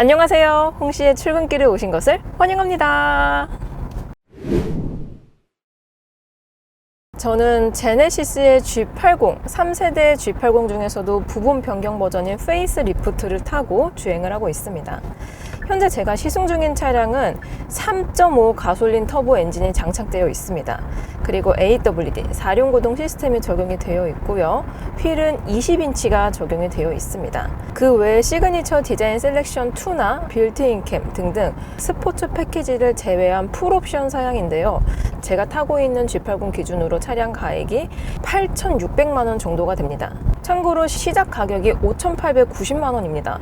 안녕하세요. 홍씨의 출근길에 오신 것을 환영합니다. 저는 제네시스의 G80, 3세대 G80 중에서도 부분 변경 버전인 페이스 리프트를 타고 주행을 하고 있습니다. 현재 제가 시승 중인 차량은 3.5 가솔린 터보 엔진이 장착되어 있습니다. 그리고 AWD, 4륜구동 시스템이 적용이 되어 있고요. 휠은 20인치가 적용이 되어 있습니다. 그 외에 시그니처 디자인 셀렉션 2나 빌트인 캠 등등 스포츠 패키지를 제외한 풀옵션 사양인데요. 제가 타고 있는 G80 기준으로 차량 가액이 8,600만 원 정도가 됩니다. 참고로 시작 가격이 5,890만 원입니다.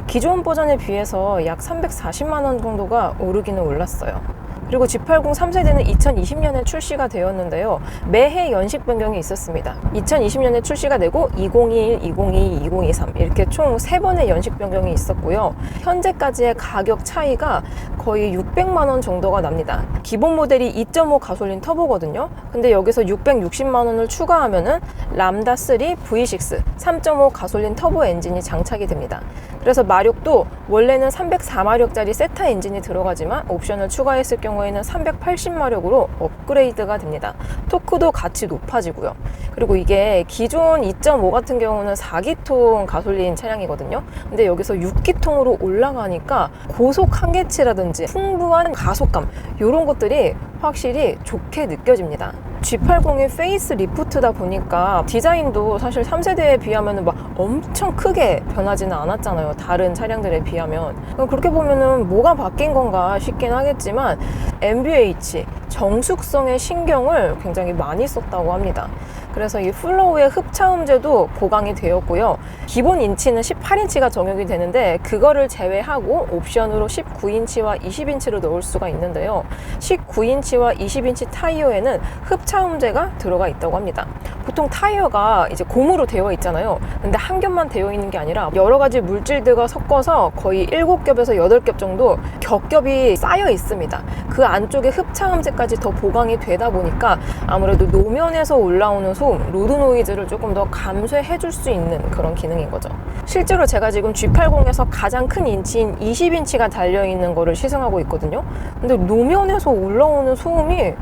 기존 버전에 비해서 약 340만 원 정도가 오르기는 올랐어요. 그리고 G80 3세대는 2020년에 출시가 되었는데요. 매해 연식 변경이 있었습니다. 2020년에 출시가 되고 2021, 2022, 2023 이렇게 총 3번의 연식 변경이 있었고요. 현재까지의 가격 차이가 거의 600만 원 정도가 납니다. 기본 모델이 2.5 가솔린 터보거든요. 근데 여기서 660만 원을 추가하면은 람다 3 V6 3.5 가솔린 터보 엔진이 장착이 됩니다. 그래서 마력도 원래는 304마력짜리 세타 엔진이 들어가지만 옵션을 추가했을 경우에는 380마력으로 업그레이드가 됩니다. 토크도 같이 높아지고요. 그리고 이게 기존 2.5 같은 경우는 4기통 가솔린 차량이거든요. 근데 여기서 6기통으로 올라가니까 고속 한계치라든지 풍부한 가속감 이런 것들이 확실히 좋게 느껴집니다. G80이 페이스 리프트다 보니까 디자인도 사실 3세대에 비하면 막 엄청 크게 변하지는 않았잖아요. 다른 차량들에 비하면. 그렇게 보면은 뭐가 바뀐 건가 싶긴 하겠지만 MBH, 정숙성의 신경을 굉장히 많이 썼다고 합니다. 그래서 이 플로우의 흡차음제도 보강이 되었고요. 기본 인치는 18인치가 적용이 되는데 그거를 제외하고 옵션으로 19인치와 20인치를 넣을 수가 있는데요. 19인치와 20인치 타이어에는 흡차음제가 들어가 있다고 합니다. 보통 타이어가 이제 고무로 되어 있잖아요. 근데 한 겹만 되어 있는 게 아니라 여러 가지 물질들과 섞어서 거의 7겹에서 8겹 정도 겹겹이 쌓여 있습니다. 그 안쪽에 흡차음제까지 더 보강이 되다 보니까 아무래도 노면에서 올라오는 소음, 로드 노이즈를 조금 더 감쇄해 줄 수 있는 그런 기능인 거죠. 실제로 제가 지금 G80에서 가장 큰 인치인 20인치가 달려있는 거를 시승하고 있거든요. 근데 노면에서 올라오는 소음이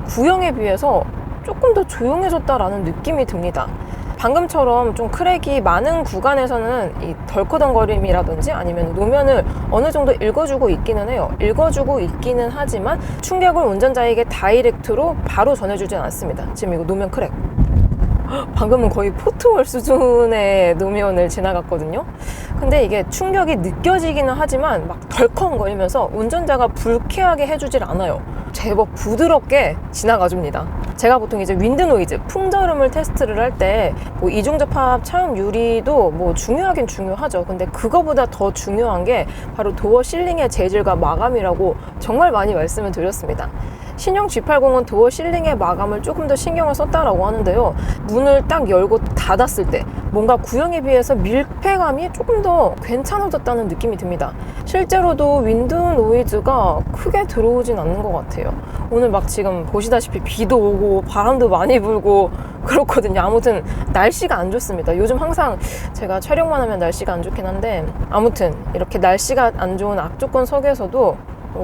구형에 비해서 조금 더 조용해졌다라는 느낌이 듭니다. 방금처럼 좀 크랙이 많은 구간에서는 이 덜커덩거림이라든지 아니면 노면을 어느 정도 읽어주고 있기는 해요. 읽어주고 있기는 하지만 충격을 운전자에게 다이렉트로 바로 전해주진 않습니다. 지금 이거 노면 크랙. 방금은 거의 포트홀 수준의 노면을 지나갔거든요. 근데 이게 충격이 느껴지기는 하지만 막 덜컹거리면서 운전자가 불쾌하게 해주질 않아요. 제법 부드럽게 지나가줍니다. 제가 보통 이제 윈드 노이즈, 풍절음을 테스트를 할 때 뭐 이중접합 차음 유리도 뭐 중요하긴 중요하죠. 근데 그거보다 더 중요한 게 바로 도어 실링의 재질과 마감이라고 정말 많이 말씀을 드렸습니다. 신형 G80은 도어 실링의 마감을 조금 더 신경을 썼다라고 하는데요. 문을 딱 열고 닫았을 때 뭔가 구형에 비해서 밀폐감이 조금 더 괜찮아졌다는 느낌이 듭니다. 실제로도 윈드 노이즈가 크게 들어오진 않는 것 같아요. 오늘 막 지금 보시다시피 비도 오고 바람도 많이 불고 그렇거든요. 아무튼 날씨가 안 좋습니다. 요즘 항상 제가 촬영만 하면 날씨가 안 좋긴 한데 아무튼 이렇게 날씨가 안 좋은 악조건 속에서도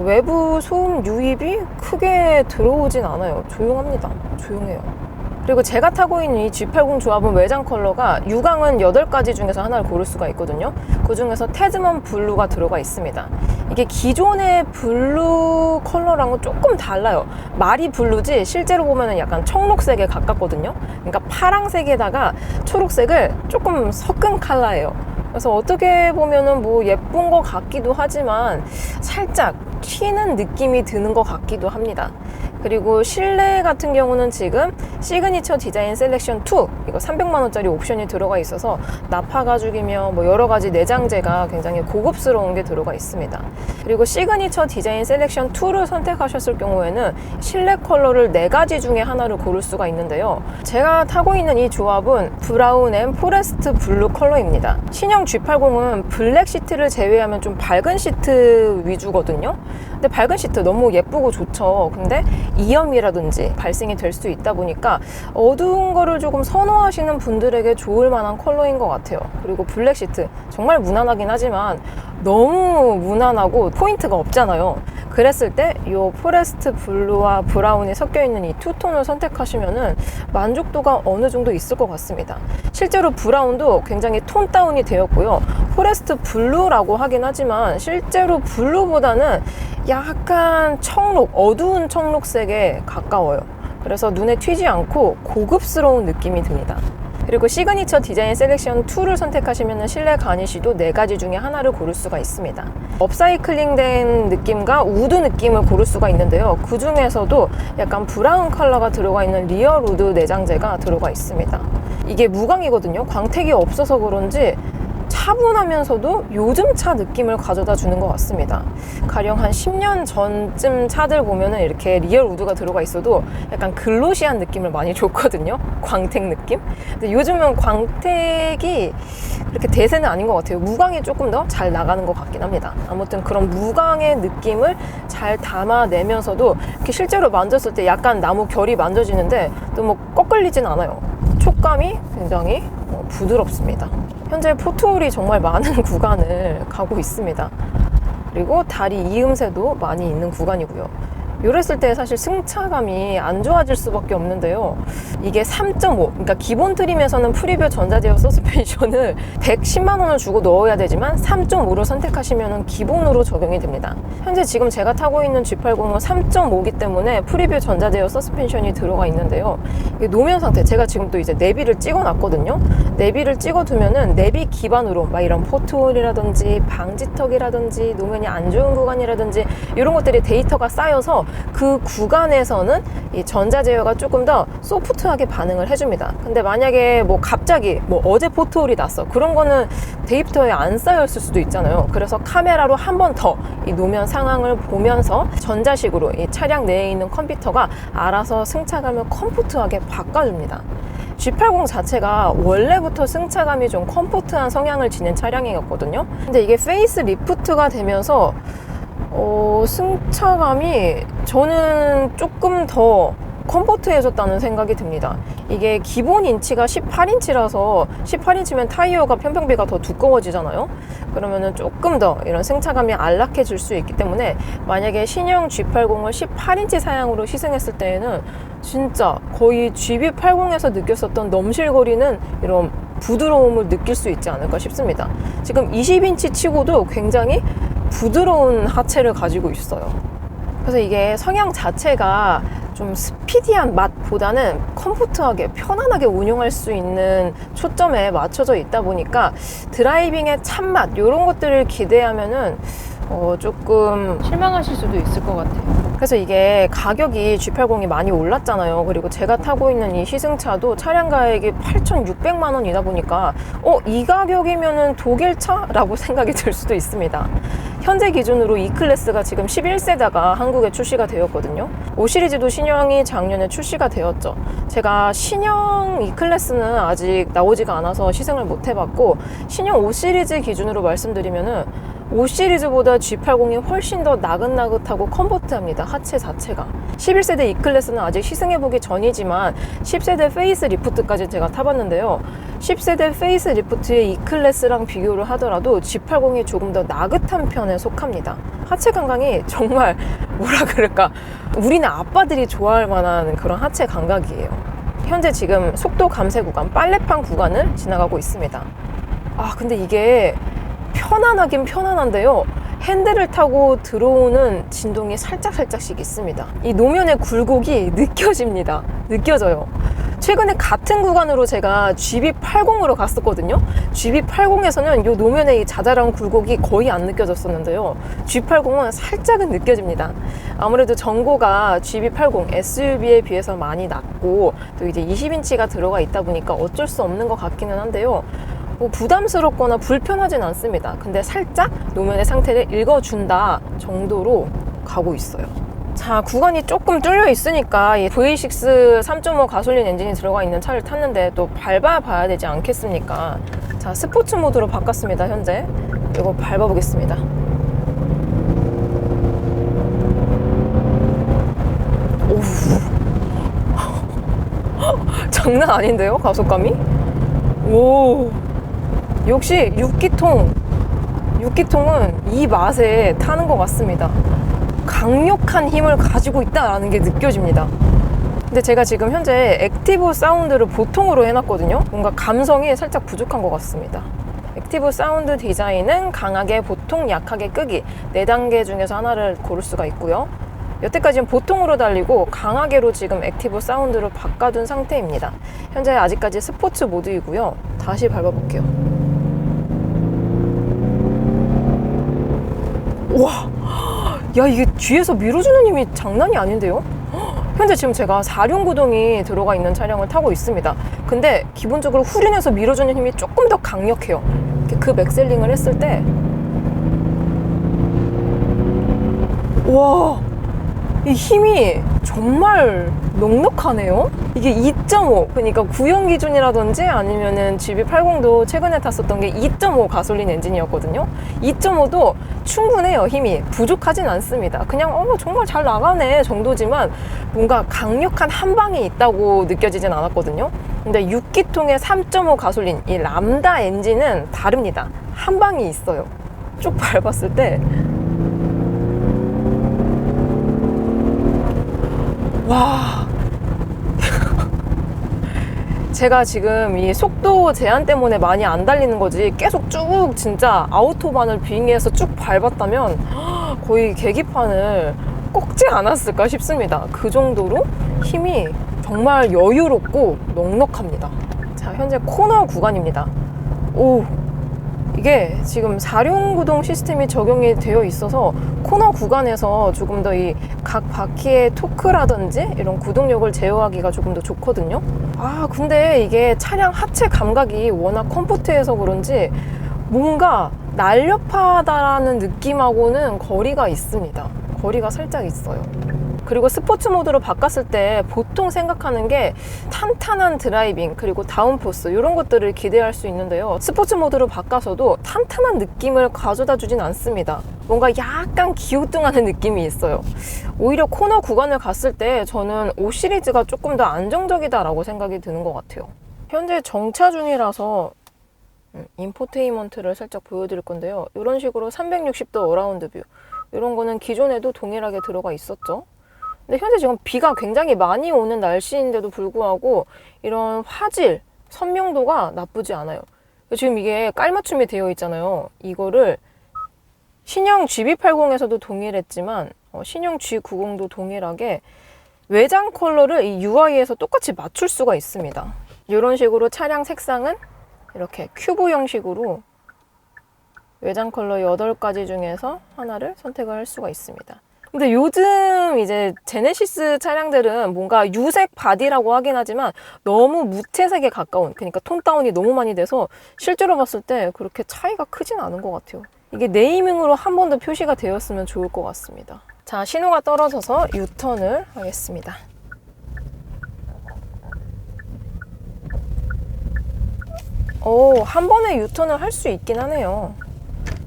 외부 소음 유입이 크게 들어오진 않아요. 조용합니다. 조용해요. 그리고 제가 타고 있는 이 G80 조합은 외장 컬러가 유광은 8가지 중에서 하나를 고를 수가 있거든요. 그 중에서 테즈먼 블루가 들어가 있습니다. 이게 기존의 블루 컬러랑은 조금 달라요. 말이 블루지 실제로 보면 약간 청록색에 가깝거든요. 그러니까 파랑색에다가 초록색을 조금 섞은 컬러예요. 그래서 어떻게 보면은 뭐 예쁜 것 같기도 하지만 살짝 튀는 느낌이 드는 것 같기도 합니다. 그리고 실내 같은 경우는 지금 시그니처 디자인 셀렉션 2 이거 300만원짜리 옵션이 들어가 있어서 나파 가죽이며 뭐 여러 가지 내장재가 굉장히 고급스러운 게 들어가 있습니다. 그리고 시그니처 디자인 셀렉션 2를 선택하셨을 경우에는 실내 컬러를 4가지 중에 하나를 고를 수가 있는데요. 제가 타고 있는 이 조합은 브라운 앤 포레스트 블루 컬러입니다. 신형 G80은 블랙 시트를 제외하면 좀 밝은 시트 위주거든요. 근데 밝은 시트 너무 예쁘고 좋죠. 근데 이염이라든지 발생이 될 수 있다 보니까 어두운 거를 조금 선호하시는 분들에게 좋을 만한 컬러인 것 같아요. 그리고 블랙 시트 정말 무난하긴 하지만 너무 무난하고 포인트가 없잖아요. 그랬을 때 이 포레스트 블루와 브라운이 섞여 있는 이 투톤을 선택하시면은 만족도가 어느 정도 있을 것 같습니다. 실제로 브라운도 굉장히 톤 다운이 되었고요. 포레스트 블루라고 하긴 하지만 실제로 블루보다는 약간 청록, 어두운 청록색에 가까워요. 그래서 눈에 튀지 않고 고급스러운 느낌이 듭니다. 그리고 시그니처 디자인 셀렉션 2를 선택하시면 실내 가니쉬도 4가지 중에 하나를 고를 수가 있습니다. 업사이클링 된 느낌과 우드 느낌을 고를 수가 있는데요. 그 중에서도 약간 브라운 컬러가 들어가 있는 리얼 우드 내장재가 들어가 있습니다. 이게 무광이거든요. 광택이 없어서 그런지 차분하면서도 요즘 차 느낌을 가져다 주는 것 같습니다. 가령 한 10년 전쯤 차들 보면은 이렇게 리얼 우드가 들어가 있어도 약간 글로시한 느낌을 많이 줬거든요. 광택 느낌? 근데 요즘은 광택이 그렇게 대세는 아닌 것 같아요. 무광이 조금 더 잘 나가는 것 같긴 합니다. 아무튼 그런 무광의 느낌을 잘 담아내면서도 이렇게 실제로 만졌을 때 약간 나무 결이 만져지는데 또 뭐 꺾을리진 않아요. 촉감이 굉장히 부드럽습니다. 현재 포트홀이 정말 많은 구간을 가고 있습니다. 그리고 다리 이음새도 많이 있는 구간이고요. 이랬을 때 사실 승차감이 안 좋아질 수밖에 없는데요. 이게 3.5, 그러니까 기본 트림에서는 프리뷰 전자제어 서스펜션을 110만 원을 주고 넣어야 되지만 3.5를 선택하시면 기본으로 적용이 됩니다. 현재 지금 제가 타고 있는 G80은 3.5이기 때문에 프리뷰 전자제어 서스펜션이 들어가 있는데요. 이게 노면 상태, 제가 지금 또 이제 내비를 찍어 놨거든요. 내비를 찍어 두면은 내비 기반으로 막 이런 포트홀이라든지 방지턱이라든지 노면이 안 좋은 구간이라든지 이런 것들이 데이터가 쌓여서 그 구간에서는 이 전자제어가 조금 더 소프트하게 반응을 해줍니다. 근데 만약에 뭐 갑자기 뭐 어제 포트홀이 났어, 그런 거는 데이터에 안 쌓였을 수도 있잖아요. 그래서 카메라로 한 번 더 이 노면 상황을 보면서 전자식으로 이 차량 내에 있는 컴퓨터가 알아서 승차감을 컴포트하게 바꿔줍니다. G80 자체가 원래부터 승차감이 좀 컴포트한 성향을 지닌 차량이었거든요. 근데 이게 페이스 리프트가 되면서 승차감이 저는 조금 더 컴포트해졌다는 생각이 듭니다. 이게 기본 인치가 18인치라서 18인치면 타이어가 편평비가 더 두꺼워지잖아요. 그러면은 조금 더 이런 승차감이 안락해질 수 있기 때문에 만약에 신형 G80을 18인치 사양으로 시승했을 때에는 진짜 거의 GB80에서 느꼈었던 넘실거리는 이런 부드러움을 느낄 수 있지 않을까 싶습니다. 지금 20인치 치고도 굉장히 부드러운 하체를 가지고 있어요. 그래서 이게 성향 자체가 좀 스피디한 맛보다는 컴포트하게 편안하게 운용할 수 있는 초점에 맞춰져 있다 보니까 드라이빙의 참맛 이런 것들을 기대하면은 조금 실망하실 수도 있을 것 같아요. 그래서 이게 가격이 G80이 많이 올랐잖아요. 그리고 제가 타고 있는 이 시승차도 차량 가액이 8,600만 원이다 보니까 이 가격이면은 독일차? 라고 생각이 들 수도 있습니다. 현재 기준으로 E클래스가 지금 11세대가 한국에 출시가 되었거든요. 5시리즈도 신형이 작년에 출시가 되었죠. 제가 신형 E클래스는 아직 나오지가 않아서 시승을 못 해봤고 신형 5시리즈 기준으로 말씀드리면은 5시리즈보다 G80이 훨씬 더 나긋나긋하고 컴포트합니다. 하체 자체가. 11세대 E클래스는 아직 시승해보기 전이지만 10세대 페이스 리프트까지 제가 타봤는데요. 10세대 페이스 리프트의 E클래스랑 비교를 하더라도 G80이 조금 더 나긋한 편에 속합니다. 하체 감각이 정말 뭐라 그럴까, 우리네 아빠들이 좋아할 만한 그런 하체 감각이에요. 현재 지금 속도 감쇄 구간, 빨래판 구간을 지나가고 있습니다. 근데 이게 편안하긴 편안한데요. 핸들을 타고 들어오는 진동이 살짝씩 있습니다. 이 노면의 굴곡이 느껴집니다. 느껴져요. 최근에 같은 구간으로 제가 GB80으로 갔었거든요. GB80에서는 이 노면의 이 자잘한 굴곡이 거의 안 느껴졌었는데요. G80은 살짝은 느껴집니다. 아무래도 전고가 GB80 SUV에 비해서 많이 낮고 또 이제 20인치가 들어가 있다 보니까 어쩔 수 없는 것 같기는 한데요. 부담스럽거나 불편하진 않습니다. 근데 살짝 노면의 상태를 읽어준다 정도로 가고 있어요. 자, 구간이 조금 뚫려 있으니까 이 V6 3.5 가솔린 엔진이 들어가 있는 차를 탔는데 또 밟아봐야 되지 않겠습니까? 자, 스포츠 모드로 바꿨습니다. 현재 이거 밟아보겠습니다. 오우, 장난 아닌데요, 가속감이? 오, 역시 6기통은 이 맛에 타는 것 같습니다. 강력한 힘을 가지고 있다는 게 느껴집니다. 근데 제가 지금 현재 액티브 사운드를 보통으로 해놨거든요. 뭔가 감성이 살짝 부족한 것 같습니다. 액티브 사운드 디자인은 강하게, 보통, 약하게, 끄기 4단계 중에서 하나를 고를 수가 있고요. 여태까지는 보통으로 달리고 강하게로 지금 액티브 사운드로 바꿔둔 상태입니다. 현재 아직까지 스포츠 모드이고요. 다시 밟아볼게요. 우와, 야, 이게 뒤에서 밀어주는 힘이 장난이 아닌데요? 현재 지금 제가 4륜구동이 들어가 있는 차량을 타고 있습니다. 근데 기본적으로 후륜에서 밀어주는 힘이 조금 더 강력해요. 그 맥셀링을 했을 때, 와, 이 힘이 정말 넉넉하네요. 이게 2.5, 그러니까 구형 기준이라든지 아니면은 GB80도 최근에 탔었던 게 2.5 가솔린 엔진이었거든요. 2.5도 충분해요. 힘이 부족하진 않습니다. 그냥 정말 잘 나가네 정도지만 뭔가 강력한 한 방이 있다고 느껴지진 않았거든요. 근데 6기통의 3.5 가솔린 이 람다 엔진은 다릅니다. 한 방이 있어요. 쭉 밟았을 때, 와. 제가 지금 이 속도 제한 때문에 많이 안 달리는 거지, 계속 쭉 진짜 아우토반을 빙의해서 쭉 밟았다면 거의 계기판을 꺾지 않았을까 싶습니다. 그 정도로 힘이 정말 여유롭고 넉넉합니다. 자, 현재 코너 구간입니다. 오, 이게 지금 4륜구동 시스템이 적용이 되어 있어서 코너 구간에서 조금 더 이 각 바퀴의 토크라든지 이런 구동력을 제어하기가 조금 더 좋거든요. 근데 이게 차량 하체 감각이 워낙 컴포트해서 그런지 뭔가 날렵하다라는 느낌하고는 거리가 있습니다. 거리가 살짝 있어요. 그리고 스포츠 모드로 바꿨을 때 보통 생각하는 게 탄탄한 드라이빙, 그리고 다운포스 이런 것들을 기대할 수 있는데요. 스포츠 모드로 바꿔서도 탄탄한 느낌을 가져다 주진 않습니다. 뭔가 약간 기우뚱하는 느낌이 있어요. 오히려 코너 구간을 갔을 때 저는 5 시리즈가 조금 더 안정적이다라고 생각이 드는 것 같아요. 현재 정차 중이라서 인포테인먼트를 살짝 보여드릴 건데요. 이런 식으로 360도 어라운드 뷰, 이런 거는 기존에도 동일하게 들어가 있었죠. 근데 현재 지금 비가 굉장히 많이 오는 날씨인데도 불구하고 이런 화질, 선명도가 나쁘지 않아요. 지금 이게 깔맞춤이 되어 있잖아요. 이거를 신형 GB80에서도 동일했지만 신형 G90도 동일하게 외장 컬러를 이 UI에서 똑같이 맞출 수가 있습니다. 이런 식으로 차량 색상은 이렇게 큐브 형식으로 외장 컬러 8가지 중에서 하나를 선택을 할 수가 있습니다. 근데 요즘 이제 제네시스 차량들은 뭔가 유색 바디라고 하긴 하지만 너무 무채색에 가까운, 그러니까 톤 다운이 너무 많이 돼서 실제로 봤을 때 그렇게 차이가 크진 않은 것 같아요. 이게 네이밍으로 한 번 더 표시가 되었으면 좋을 것 같습니다. 자, 신호가 떨어져서 유턴을 하겠습니다. 한 번에 유턴을 할 수 있긴 하네요.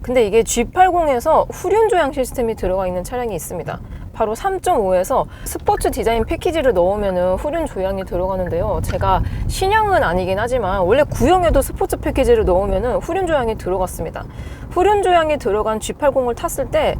근데 이게 G80에서 후륜 조향 시스템이 들어가 있는 차량이 있습니다. 바로 3.5에서 스포츠 디자인 패키지를 넣으면 후륜 조향이 들어가는데요. 제가 신형은 아니긴 하지만 원래 구형에도 스포츠 패키지를 넣으면 후륜 조향이 들어갔습니다. 후륜 조향이 들어간 G80을 탔을 때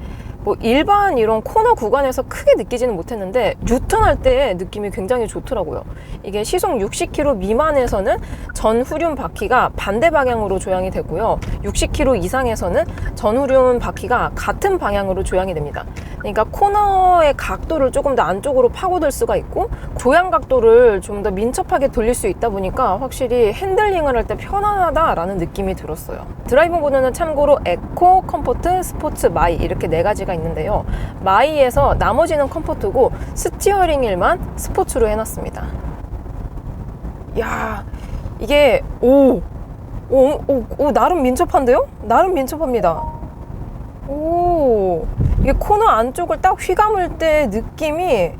일반 이런 코너 구간에서 크게 느끼지는 못했는데 유턴할 때 느낌이 굉장히 좋더라고요. 이게 시속 60km 미만에서는 전 후륜 바퀴가 반대 방향으로 조향이 되고요. 60km 이상에서는 전 후륜 바퀴가 같은 방향으로 조향이 됩니다. 그러니까 코너의 각도를 조금 더 안쪽으로 파고들 수가 있고 조향 각도를 좀 더 민첩하게 돌릴 수 있다 보니까 확실히 핸들링을 할 때 편안하다라는 느낌이 들었어요. 드라이브 모드는 참고로 에코, 컴포트, 스포츠, 마이 이렇게 4가지가 있는데요. 마이에서 나머지는 컴포트고 스티어링 휠만 스포츠로 해놨습니다. 야, 이게 나름 민첩한데요? 나름 민첩합니다. 이게 코너 안쪽을 딱 휘감을 때 느낌이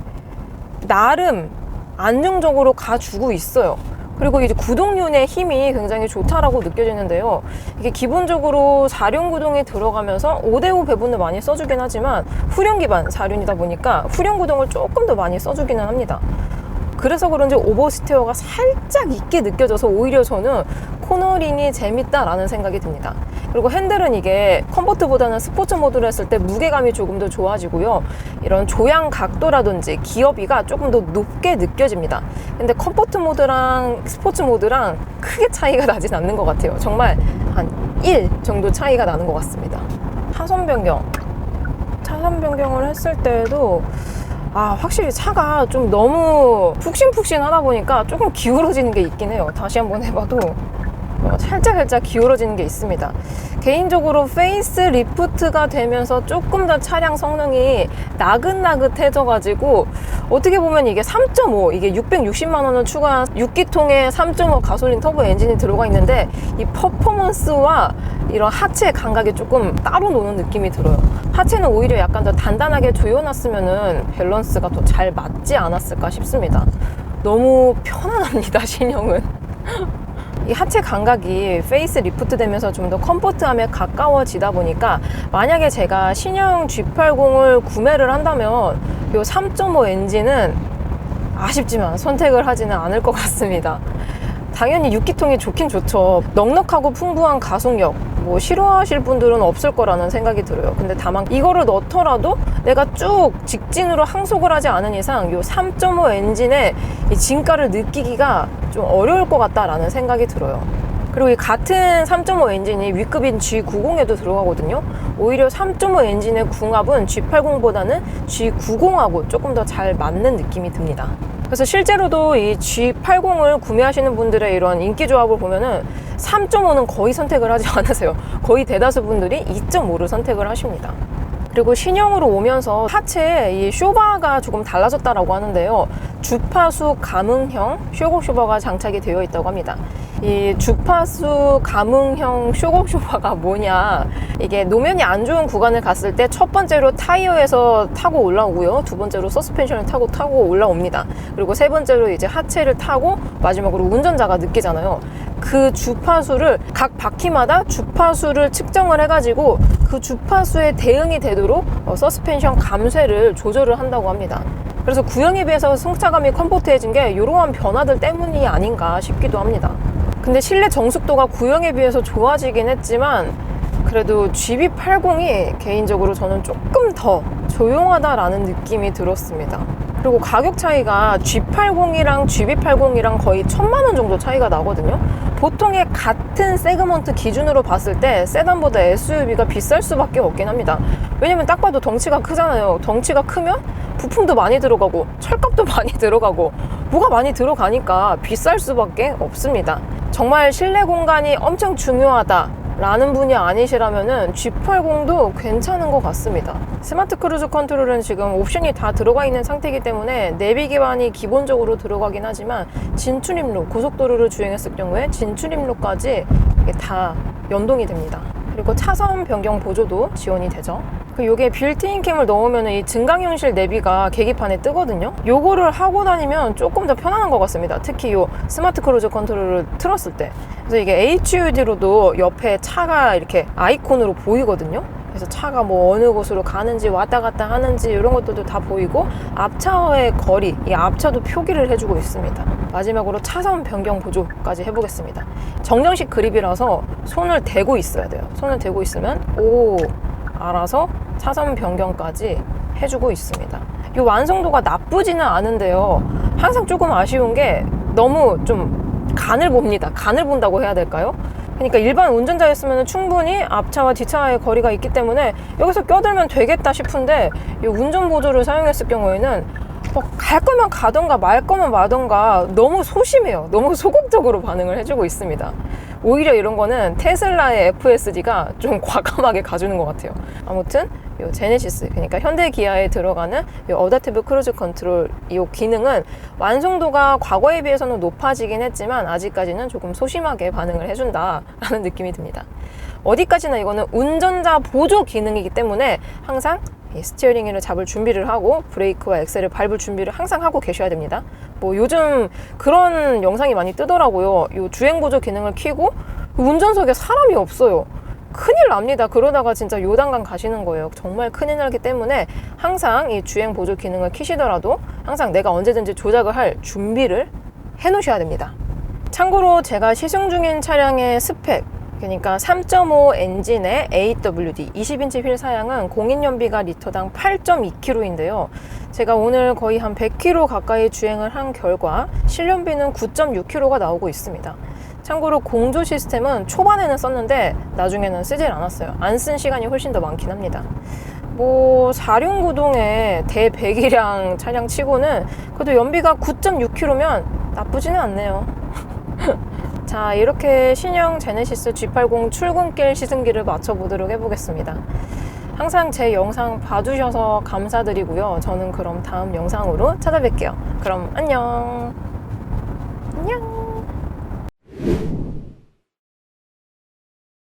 나름 안정적으로 가주고 있어요. 그리고 이제 구동륜의 힘이 굉장히 좋다라고 느껴지는데요. 이게 기본적으로 4륜 구동에 들어가면서 5대5 배분을 많이 써주긴 하지만 후륜 기반 4륜이다 보니까 후륜 구동을 조금 더 많이 써주기는 합니다. 그래서 그런지 오버스티어가 살짝 있게 느껴져서 오히려 저는 코너링이 재밌다라는 생각이 듭니다. 그리고 핸들은 이게 컴포트보다는 스포츠 모드로 했을 때 무게감이 조금 더 좋아지고요. 이런 조향 각도라든지 기어비가 조금 더 높게 느껴집니다. 근데 컴포트 모드랑 스포츠 모드랑 크게 차이가 나진 않는 것 같아요. 정말 한 1 정도 차이가 나는 것 같습니다. 차선 변경을 했을 때에도 확실히 차가 좀 너무 푹신푹신하다 보니까 조금 기울어지는 게 있긴 해요. 다시 한번 해봐도 살짝 기울어지는 게 있습니다. 개인적으로 페이스 리프트가 되면서 조금 더 차량 성능이 나긋나긋해져 가지고 어떻게 보면 이게 3.5 이게 660만 원을 추가한 6기통의 3.5 가솔린 터보 엔진이 들어가 있는데 이 퍼포먼스와 이런 하체 감각이 조금 따로 노는 느낌이 들어요. 하체는 오히려 약간 더 단단하게 조여놨으면은 밸런스가 더 잘 맞지 않았을까 싶습니다. 너무 편안합니다, 신형은. 이 하체 감각이 페이스 리프트 되면서 좀 더 컴포트함에 가까워지다 보니까 만약에 제가 신형 G80을 구매를 한다면 이 3.5 엔진은 아쉽지만 선택을 하지는 않을 것 같습니다. 당연히 6기통이 좋긴 좋죠. 넉넉하고 풍부한 가속력 싫어하실 분들은 없을 거라는 생각이 들어요. 근데 다만 이거를 넣더라도 내가 쭉 직진으로 항속을 하지 않은 이상 이 3.5 엔진의 이 진가를 느끼기가 좀 어려울 것 같다라는 생각이 들어요. 그리고 이 같은 3.5 엔진이 위급인 G90에도 들어가거든요. 오히려 3.5 엔진의 궁합은 G80보다는 G90하고 조금 더 잘 맞는 느낌이 듭니다. 그래서 실제로도 이 G80을 구매하시는 분들의 이런 인기 조합을 보면은 3.5는 거의 선택을 하지 않으세요. 거의 대다수 분들이 2.5를 선택을 하십니다. 그리고 신형으로 오면서 하체에 이 쇼바가 조금 달라졌다라고 하는데요. 주파수 감응형 쇼곡 쇼바가 장착이 되어 있다고 합니다. 이 주파수 감응형 쇼곡 쇼바가 뭐냐, 이게 노면이 안 좋은 구간을 갔을 때 첫 번째로 타이어에서 타고 올라오고요, 두 번째로 서스펜션을 타고 올라옵니다. 그리고 세 번째로 이제 하체를 타고 마지막으로 운전자가 느끼잖아요. 그 주파수를 각 바퀴마다 주파수를 측정을 해가지고 그 주파수에 대응이 되도록 서스펜션 감쇄를 조절을 한다고 합니다. 그래서 구형에 비해서 승차감이 컴포트해진 게 이러한 변화들 때문이 아닌가 싶기도 합니다. 근데 실내 정숙도가 구형에 비해서 좋아지긴 했지만 그래도 GB80이 개인적으로 저는 조금 더 조용하다라는 느낌이 들었습니다. 그리고 가격 차이가 G80이랑 GB80이랑 거의 1000만 원 정도 차이가 나거든요. 보통의 같은 세그먼트 기준으로 봤을 때 세단보다 SUV가 비쌀 수밖에 없긴 합니다. 왜냐면 딱 봐도 덩치가 크잖아요. 덩치가 크면 부품도 많이 들어가고 철값도 많이 들어가고 뭐가 많이 들어가니까 비쌀 수밖에 없습니다. 정말 실내 공간이 엄청 중요하다 라는 분이 아니시라면은 G80도 괜찮은 것 같습니다. 스마트 크루즈 컨트롤은 지금 옵션이 다 들어가 있는 상태이기 때문에 내비 기반이 기본적으로 들어가긴 하지만 진출입로, 고속도로를 주행했을 경우에 진출입로까지 다 연동이 됩니다. 그리고 차선 변경 보조도 지원이 되죠. 요게 빌트인 캠을 넣으면 이 증강현실 내비가 계기판에 뜨거든요. 요거를 하고 다니면 조금 더 편안한 것 같습니다. 특히 요 스마트 크루즈 컨트롤을 틀었을 때. 그래서 이게 HUD로도 옆에 차가 이렇게 아이콘으로 보이거든요. 그래서 차가 뭐 어느 곳으로 가는지 왔다 갔다 하는지 이런 것들도 다 보이고 앞차와의 거리, 이 앞차도 표기를 해주고 있습니다. 마지막으로 차선 변경 보조까지 해보겠습니다. 정정식 그립이라서 손을 대고 있어야 돼요. 손을 대고 있으면 알아서 차선 변경까지 해주고 있습니다. 이 완성도가 나쁘지는 않은데요. 항상 조금 아쉬운 게 너무 좀 간을 봅니다. 간을 본다고 해야 될까요? 그러니까 일반 운전자였으면 충분히 앞차와 뒤차와의 거리가 있기 때문에 여기서 껴들면 되겠다 싶은데 이 운전 보조를 사용했을 경우에는 갈 거면 가던가 말 거면 마던가 너무 소심해요. 너무 소극적으로 반응을 해주고 있습니다. 오히려 이런 거는 테슬라의 FSD가 좀 과감하게 가주는 것 같아요. 아무튼 이 제네시스, 그러니까 현대 기아에 들어가는 이 어댑티브 크루즈 컨트롤 이 기능은 완성도가 과거에 비해서는 높아지긴 했지만 아직까지는 조금 소심하게 반응을 해준다라는 느낌이 듭니다. 어디까지나 이거는 운전자 보조 기능이기 때문에 항상 이 스티어링 휠을 잡을 준비를 하고 브레이크와 엑셀을 밟을 준비를 항상 하고 계셔야 됩니다. 뭐 요즘 그런 영상이 많이 뜨더라고요. 이 주행 보조 기능을 켜고 운전석에 사람이 없어요. 큰일 납니다. 그러다가 진짜 요단강 가시는 거예요. 정말 큰일 나기 때문에 항상 이 주행 보조 기능을 켜시더라도 항상 내가 언제든지 조작을 할 준비를 해 놓으셔야 됩니다. 참고로 제가 시승 중인 차량의 스펙, 그러니까 3.5 엔진의 AWD 20인치 휠 사양은 공인연비가 리터당 8.2km인데요. 제가 오늘 거의 한 100km 가까이 주행을 한 결과 실연비는 9.6km가 나오고 있습니다. 참고로 공조 시스템은 초반에는 썼는데 나중에는 쓰질 않았어요. 안 쓴 시간이 훨씬 더 많긴 합니다. 뭐 4륜구동의 대배기량 차량 치고는 그래도 연비가 9.6km면 나쁘지는 않네요. 자, 이렇게 신형 제네시스 G80 출근길 시승기를 맞춰보도록 해보겠습니다. 항상 제 영상 봐주셔서 감사드리고요. 저는 그럼 다음 영상으로 찾아뵐게요. 그럼 안녕. 안녕.